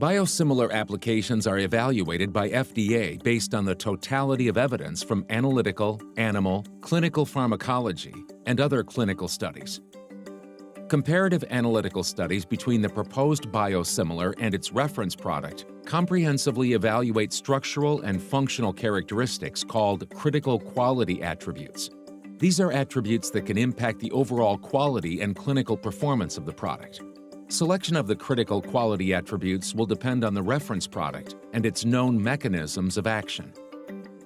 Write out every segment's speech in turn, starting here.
Biosimilar applications are evaluated by FDA based on the totality of evidence from analytical, animal, clinical pharmacology, and other clinical studies. Comparative analytical studies between the proposed biosimilar and its reference product comprehensively evaluate structural and functional characteristics called critical quality attributes. These are attributes that can impact the overall quality and clinical performance of the product. Selection of the critical quality attributes will depend on the reference product and its known mechanisms of action.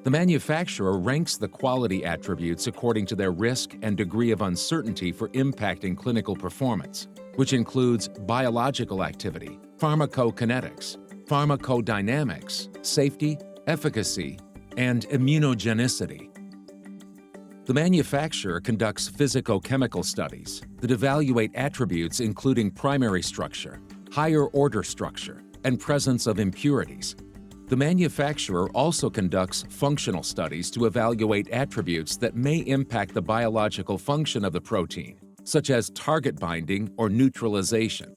The manufacturer ranks the quality attributes according to their risk and degree of uncertainty for impacting clinical performance, which includes biological activity, pharmacokinetics, pharmacodynamics, safety, efficacy, and immunogenicity. The manufacturer conducts physicochemical studies that evaluate attributes including primary structure, higher-order structure, and presence of impurities. The manufacturer also conducts functional studies to evaluate attributes that may impact the biological function of the protein, such as target binding or neutralization.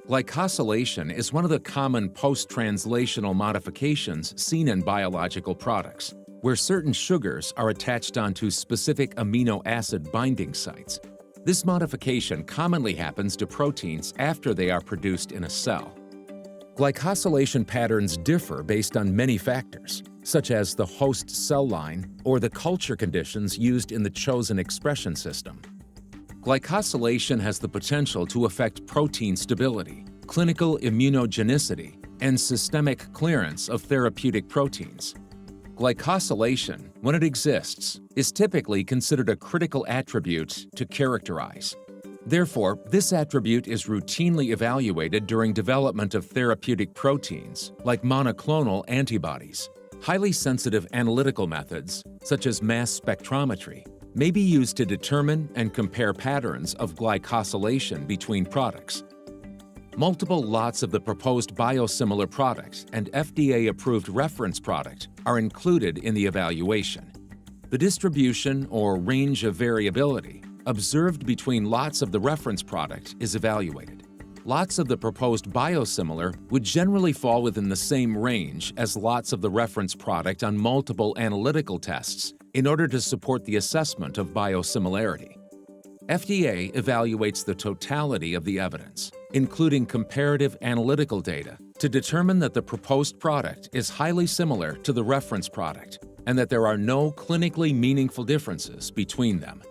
Glycosylation is one of the common post-translational modifications seen in biological products, where certain sugars are attached onto specific amino acid binding sites. This modification commonly happens to proteins after they are produced in a cell. Glycosylation patterns differ based on many factors, such as the host cell line or the culture conditions used in the chosen expression system. Glycosylation has the potential to affect protein stability, clinical immunogenicity, and systemic clearance of therapeutic proteins. Glycosylation, when it exists, is typically considered a critical attribute to characterize. Therefore, this attribute is routinely evaluated during development of therapeutic proteins, like monoclonal antibodies. Highly sensitive analytical methods, such as mass spectrometry, may be used to determine and compare patterns of glycosylation between products. Multiple lots of the proposed biosimilar product and FDA-approved reference product are included in the evaluation. The distribution or range of variability observed between lots of the reference product is evaluated. Lots of the proposed biosimilar would generally fall within the same range as lots of the reference product on multiple analytical tests in order to support the assessment of biosimilarity. FDA evaluates the totality of the evidence, including comparative analytical data, to determine that the proposed product is highly similar to the reference product and that there are no clinically meaningful differences between them.